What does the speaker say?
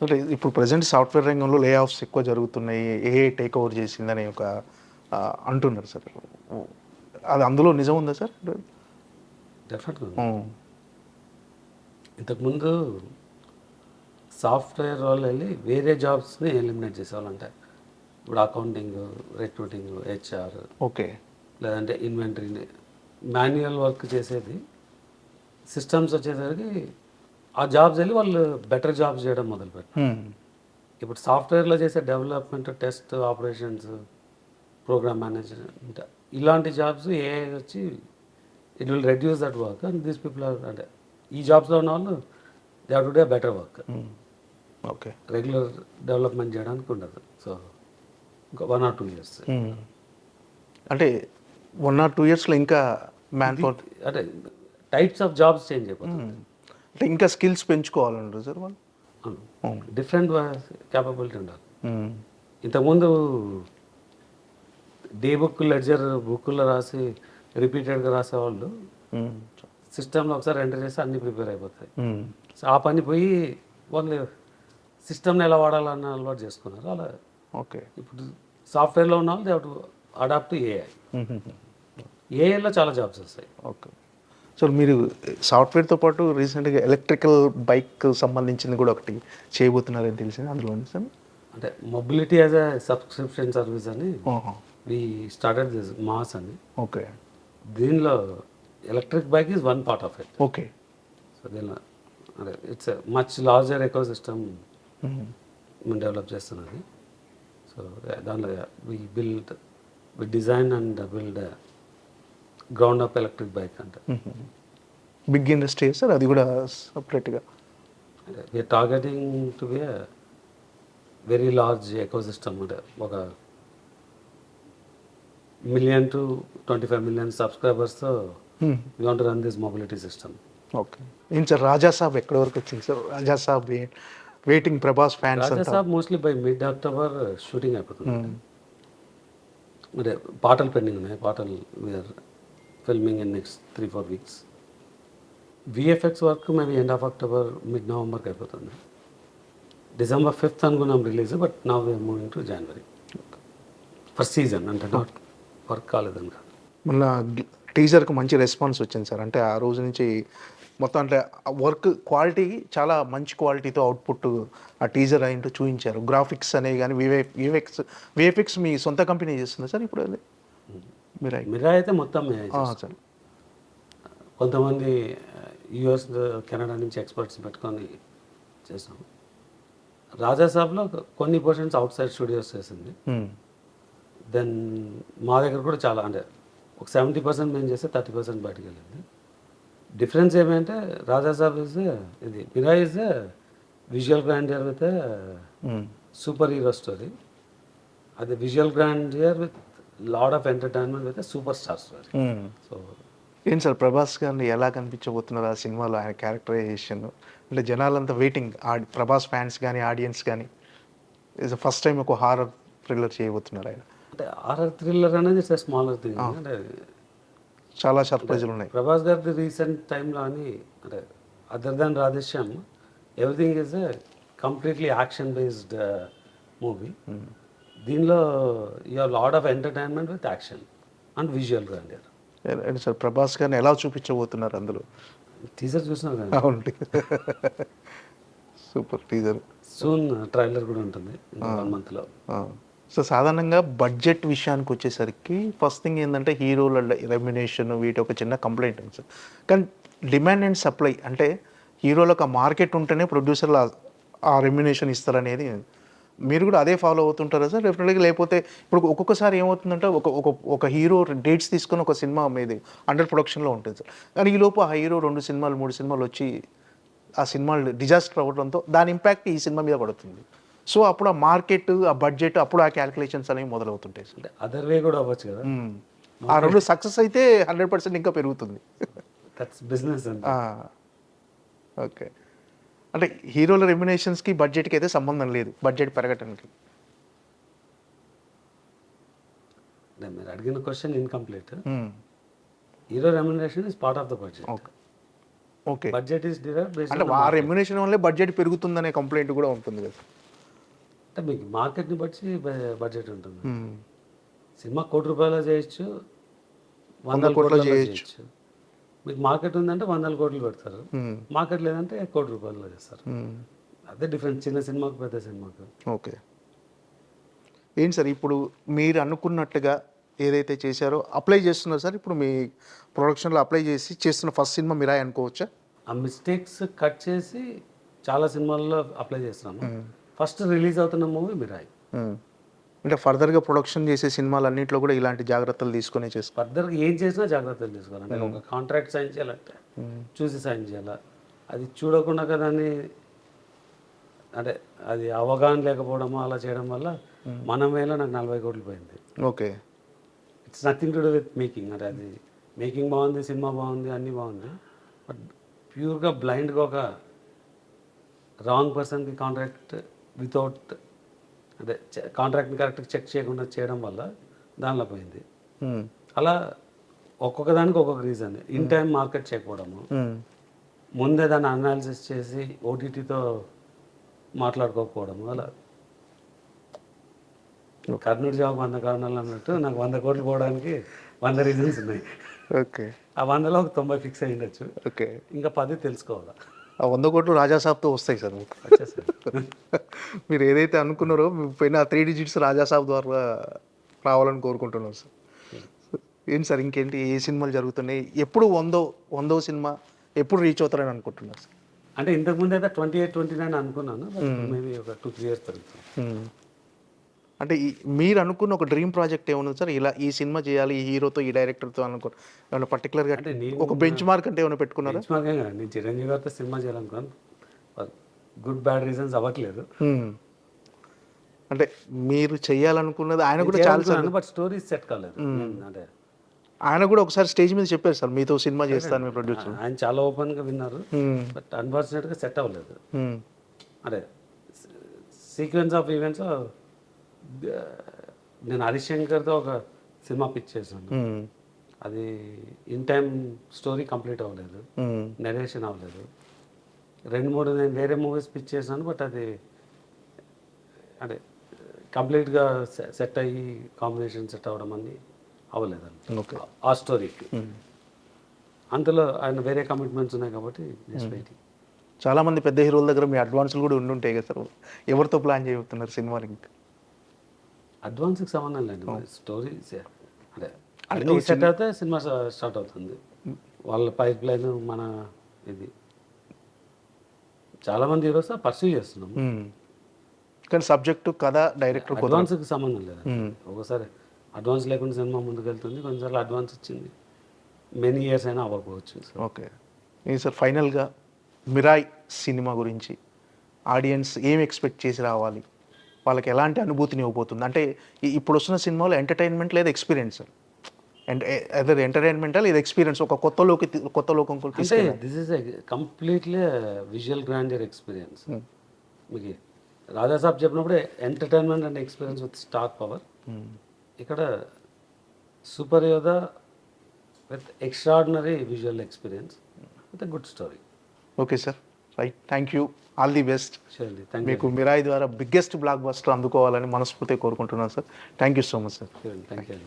అంటే ఇప్పుడు present software రంగంలో లే ఆఫ్స్ ఎక్కువ జరుగుతున్నాయి, ఏఐ టేక్ ఓవర్ చేసిందని ఒక అంటున్నారు సార్. అది అందులో నిజం ఉందా సార్? డెఫినెట్గా. హ్మ్. ఇంతకుముందు సాఫ్ట్వేర్ వాళ్ళు వెళ్ళి వేరే జాబ్స్ని ఎలిమినేట్ చేసేవాళ్ళంట. ఇప్పుడు అకౌంటింగ్, రిక్రూటింగ్, హెచ్ఆర్, ఓకే. లేదంటే ఇన్వెంటరీని మాన్యువల్ వర్క్ చేసేది సిస్టమ్స్ వచ్చేసరికి ఆ జాబ్స్ వెళ్ళి వాళ్ళు బెటర్ జాబ్స్ చేయడం మొదలుపెట్టారు. హ్మ్. ఇప్పుడు సాఫ్ట్వేర్లో చేసే development, test, operations, program management ఇలాంటి జాబ్స్ ఏఐ వచ్చి it will reduce that work and these people are అంటే ఈ జాబ్స్లో ఉన్న వాళ్ళు they have to do better work. Okay. Regular development చేయడానికి ఉండదు. సో ఇంకా 1 or 2 years. అంటే 1 or 2 ఇయర్స్లో ఇంకా మ్యాన్ పవర్ అంటే టైప్స్ ఆఫ్ జాబ్స్ చేంజ్ అయిపోతుంది. అంటే ఇంకా స్కిల్స్ పెంచుకోవాలంటారు సార్ వాళ్ళు. డిఫరెంట్ క్యాపబిలిటీ ఉండాలి. ఇంతకుముందు డే బుక్, లెడ్జర్ బుక్లో రాసి రిపీటెడ్గా రాసేవాళ్ళు సిస్టంలో ఒకసారి ఎంటర్ చేస్తే అన్నీ ప్రిపేర్ అయిపోతాయి. సో ఆ పని పోయి వాళ్ళు సిస్టమ్ని ఎలా వాడాలన్న అలవాటు చేసుకున్నారు. అలా ఓకే. ఇప్పుడు సాఫ్ట్వేర్లో ఉన్న వాళ్ళు they have to adapt to AI. ఏఐలో చాలా జాబ్స్ వస్తాయి. ఓకే. సో మీరు సాఫ్ట్వేర్తో పాటు రీసెంట్గా ఎలక్ట్రికల్ బైక్ సంబంధించింది కూడా ఒకటి చేయబోతున్నారని తెలిసింది, అందులో సార్. అంటే mobility as a subscription service అని వి స్టార్టెడ్ దిస్ మాస్ అని. ఓకే. దీనిలో electric bike is one part of it. Okay. So దీనిలో అంటే it's much larger ecosystem మేము డెవలప్ చేస్తున్నది. సో దానిలో we design and build ground up electric bike అంటే big industry sir, అది కూడా సపరేట్గా. We're targeting to be very large ecosystem. అంటే ఒక 1 million to 25 million సబ్స్క్రైబర్స్తో we want to run this mobility system. Okay. ఏం sir Raja Saab ఎక్కడి వరకు వచ్చింది sir? Raja Saab waiting Prabhas fans Raja Saab mostly by mid October shooting అయిపోతుంది. అంటే పాటలు పెండింగ్ ఉన్నాయి. పాటలు we're filming in next 3-4 weeks. VFX work maybe end of October, mid నవంబర్కి అయిపోతుంది. December 5th అనుకున్నాం release, but now we're moving to January first season. అంటే not work కాలేదని కాదు. మొన్న టీజర్కి మంచి రెస్పాన్స్ వచ్చింది సార్. అంటే ఆ రోజు నుంచి మొత్తం అంటే వర్క్ క్వాలిటీ చాలా మంచి క్వాలిటీతో అవుట్పుట్ ఆ టీజర్ అయింటూ చూపించారు. గ్రాఫిక్స్ అనేవి కానీ విఎఫ్ఎక్స్ మీ సొంత కంపెనీ చేస్తుంది సార్ ఇప్పుడు? అది మిరా అయితే మొత్తం సార్. కొంతమంది యుఎస్, కెనడా నుంచి ఎక్స్పర్ట్స్ పెట్టుకొని చేసాం. రాజాసాబ్లో కొన్ని పోర్షన్స్ అవుట్ సైడ్ స్టూడియోస్ చేసింది. దెన్ మా దగ్గర కూడా చాలా అంటే ఒక 70% మేము చేస్తే 30% బయటకు వెళ్ళింది. డిఫరెన్స్ ఏమంటే రాజాసాబ్ ఇస్ ఇది, Mirai is visual grandeur with super hero story. అది visual grandeur with lot of entertainment with super star story. So ఏం సార్ ప్రభాస్ గారిని ఎలా కనిపించబోతున్నారు ఆ సినిమాలో? ఆయన క్యారెక్టరైజేషన్ అంటే జనాలంతా వెయిటింగ్, ప్రభాస్ ఫ్యాన్స్ కానీ ఆడియన్స్ కానీ. ఇస్ ఫస్ట్ టైం ఒక హారర్ థ్రిల్లర్ చేయబోతున్నారు ఆయన. అంటే హారర్ థ్రిల్లర్ అనేది ఇట్స్ స్మాలర్ థింగ్. అంటే చాలా సర్ప్రైజులు ఉన్నాయి ప్రభాస్ గారిది రీసెంట్ టైంలో అని అంటే other than Radhe Shyam everything is completely action based movie. దీనిలో you have lot of entertainment with action and visual grandeur. Sir Prabhas గారిని ఎలా చూపించబోతున్నారు అందులో? టీజర్ చూసినాం కదా. అవును, సూపర్ టీజర్. సూన్ ట్రైలర్ కూడా ఉంటుంది 1 monthలో. సో సాధారణంగా బడ్జెట్ విషయానికి వచ్చేసరికి ఫస్ట్ థింగ్ ఏంటంటే హీరోల రెమ్యునేషన్ వీటి ఒక చిన్న కంప్లైంట్ ఉంది సార్. కానీ డిమాండ్ అండ్ సప్లై అంటే హీరోలకు ఆ మార్కెట్ ఉంటేనే ప్రొడ్యూసర్లు ఆ రెమ్యునేషన్ ఇస్తారనేది మీరు కూడా అదే ఫాలో అవుతుంటారా సార్? డెఫినెట్గా. లేకపోతే ఇప్పుడు ఒక్కొక్కసారి ఏమవుతుందంటే ఒక హీరో డేట్స్ తీసుకొని ఒక సినిమా మీది అండర్ ప్రొడక్షన్లో ఉంటుంది సార్. కానీ ఈలోపు ఆ హీరో 2 సినిమాలు 3 సినిమాలు వచ్చి ఆ సినిమాలు డిజాస్టర్ అవ్వడంతో దాని ఇంపాక్ట్ ఈ సినిమా మీద పడుతుంది. సో అప్పుడు ఆ మార్కెట్, ఆ బడ్జెట్, అప్పుడు ఆ క్యాలిక్యులేషన్స్ అనేవి మొదలవుతుంటాయి సార్. అంటే అదర్ వే కూడా అవ్వచ్చు కదా. ఆ 2 సక్సెస్ అయితే 100% ఇంకా పెరుగుతుంది. దట్స్ బిజినెస్ అంటే. ఓకే. అంటే హీరోల రెమ్యునేషన్స్కి బడ్జెట్కి అయితే సంబంధం లేదు, బడ్జెట్ పెరగటానికి. మీరు అడిగిన question incomplete. Hero remuneration is part of the budget. Okay. Okay, budget is derive based అంటే ఆ రెమ్యునేషన్ వల్లే బడ్జెట్ పెరుగుతుందనే కంప్లైంట్ కూడా ఉంటుంది కదా. అంటే మీకు మార్కెట్ని బట్టి బడ్జెట్ ఉంటుంది. మ్మ్. సినిమా ₹1,00,00,000 చేయొచ్చు, 100 100 కోట్ల కోట్లలో చేయొచ్చు. చేయొచ్చు. మీకు మార్కెట్ ఉందంటే 100 కోట్లు పెడతారు, మ్మ్. మార్కెట్ లేదంటే ₹1,00,00,000 చేస్తారు. మ్మ్. అదే డిఫరెన్స్ చిన్న సినిమాకు పెద్ద సినిమాకు. ఓకే, ఏంటి సార్ ఇప్పుడు మీరు అనుకున్నట్టుగా ఏదైతే చేశారో అప్లై చేస్తున్నారు సార్, ఇప్పుడు మీ ప్రొడక్షన్లో అప్లై చేసి చేస్తున్న ఫస్ట్ సినిమా మీరా అనుకోవచ్చా? ఆ మిస్టేక్స్ కట్ చేసి చాలా సినిమాల్లో అప్లై చేస్తున్నాను. ఫస్ట్ రిలీజ్ అవుతున్న మూవీ మిరాయి. మ్మ్. అంటే ఫర్దర్గా ప్రొడక్షన్ చేసే సినిమాలన్నింటిలో కూడా ఇలాంటి జాగ్రత్తలు తీసుకునే చేస్తారు. ఫర్దర్గా ఏం చేసినా జాగ్రత్తలు తీసుకోవాలి. అంటే ఒక కాంట్రాక్ట్ సైన్ చేయాలంటే చూసి సైన్ చేయాలి. అది చూడకుండా కదా అని అంటే అది అవగాహన లేకపోవడము అలా చేయడం వల్ల మన వేళ నాకు 40 కోట్లు పోయింది. Okay, it's nothing to do with making. అంటే అది మేకింగ్ బాగుంది, సినిమా బాగుంది, అన్నీ బాగుంది, బట్ ప్యూర్గా బ్లైండ్గా ఒక రాంగ్ పర్సన్కి కాంట్రాక్ట్ వితౌట్ అదే కాంట్రాక్ట్ని కరెక్ట్గా చెక్ చేయకుండా చేయడం వల్ల దానిలో పోయింది. మ్మ్. అలా ఒక్కొక్క దానికి ఒక్కొక్క రీజన్. ఇన్ టైం మార్కెట్ చేయకపోవడము, మ్మ్. ముందే దాన్ని అనాలిసిస్ చేసి ఓటీటీతో మాట్లాడుకోకపోవడము, అలా కర్నూలు జాబ్ 100 కారణాలు అన్నట్టు నాకు 100 కోట్లు పోవడానికి 100 రీజన్స్ ఉన్నాయి. ఓకే, ఆ 100లో ఒక 90 ఫిక్స్ అయి ఉండొచ్చు, ఓకే, ఇంకా 10 తెలుసుకోవాలా. ఆ 100 కోట్లు రాజాసాబ్తో వస్తాయి సార్ మీకు. వచ్చేసారు. మీరు ఏదైతే అనుకున్నారో మీ పైన 3 డిజిట్స్ రాజాసాబ్ ద్వారా రావాలని కోరుకుంటున్నాను సార్. ఏంటి సార్ ఇంకేంటి, ఏ సినిమాలు జరుగుతున్నాయి, ఎప్పుడు 100వ సినిమా ఎప్పుడు రీచ్ అవుతారని అనుకుంటున్నారు సార్? అంటే ఇంతకుముందు అయితే 28, 29 అనుకున్నాను, మేబీ ఒక 2-3 ఇయర్స్ పెరుగుతుంది. అంటే మీరు అనుకున్న ఒక డ్రీమ్ ప్రాజెక్ట్ ఏమన్నా సార్, ఇలా ఈ సినిమా చేయాలి ఈ హీరోతో ఈ డైరెక్టర్తో అనుకో ఏమైనా పర్టికులర్గా అంటే నేను ఒక బెంచ్ మార్క్ అంటే ఏమైనా పెట్టుకున్నారా? బెంచ్మార్కే కదా, నేను చిరంజీవి గారితో సినిమా చేయాలనుకున్నాను, గుడ్ బ్యాడ్ రీజన్స్ అవ్వట్లేదు. అంటే మీరు చేయాలనుకున్నది ఆయన కూడా చాలా బట్ స్టోరీ సెట్ కాలేదు. అంటే ఆయన కూడా ఒకసారి స్టేజ్ మీద చెప్పారు సార్ మీతో సినిమా చేస్తాను మీ ప్రొడ్యూసర్. ఆయన చాలా ఓపెన్గా విన్నారు, బట్ అన్ఫార్చునేట్గా సెట్ అవ్వలేదు. అంటే సీక్వెన్స్ ఆఫ్ ఈవెంట్స్ నేను హరిశంకర్తో ఒక సినిమా పిచ్ చేశాను, అది ఇన్ టైం స్టోరీ కంప్లీట్ అవ్వలేదు, నెరేషన్ అవ్వలేదు. 2-3 నేను వేరే మూవీస్ పిచ్ చేశాను, బట్ అది అంటే కంప్లీట్గా సెట్ అయ్యి కాంబినేషన్ సెట్ అవ్వడం అని అవ్వలేదు ఓకే, ఆ స్టోరీకి. అంతలో ఆయన వేరే కమిట్మెంట్స్ ఉన్నాయి కాబట్టి జస్ట్ వెయిటింగ్. చాలామంది పెద్ద హీరోల దగ్గర మీ అడ్వాన్సులు కూడా ఉండుంటాయి కదా సార్, ఎవరితో ప్లాన్ చేయబోతున్నారు సినిమాని? ఇంకా అడ్వాన్స్కి సంబంధం లేదు, స్టోరీ అంటే అన్ని సెట్ అయితే సినిమా స్టార్ట్ అవుతుంది. వాళ్ళ పైప్ లైన్ మన ఇది చాలామంది హీరోస్ పర్సూ చేస్తున్నాం, కానీ సబ్జెక్టు కథ డైరెక్టర్ అడ్వాన్స్కి సంబంధం లేదు. ఒకసారి అడ్వాన్స్ లేకుండా సినిమా ముందుకు వెళ్తుంది, కొన్నిసార్లు అడ్వాన్స్ ఇచ్చింది మెనీ ఇయర్స్ అయినా అవ్వకపోవచ్చు. ఓకే, ఇది సార్ ఫైనల్గా మిరాయ్ సినిమా గురించి ఆడియన్స్ ఏం ఎక్స్పెక్ట్ చేసి రావాలి, వాళ్ళకి ఎలాంటి అనుభూతిని ఇవ్వబోతుంది? అంటే ఇప్పుడు వస్తున్న సినిమాలో ఎంటర్టైన్మెంట్ లేదా ఎక్స్పీరియన్స్, అదే ఎంటర్టైన్మెంటా లేదా ఎక్స్పీరియన్స్, ఒక కొత్త లోకం అంటే this is completely visual grander experience. మీకు రాజాసాబ్ చెప్పినప్పుడు entertainment and experience with star power, ఇక్కడ సూపర్ యోధా with extraordinary visual experience with good story. Okay sir, right, thank you, all the best. Surely, thank you. మీకు మిరాయి ద్వారా biggest block buster అందుకోవాలని మనస్ఫూర్తిగా కోరుకుంటున్నాను sir. Thank you so much sir. Thank you.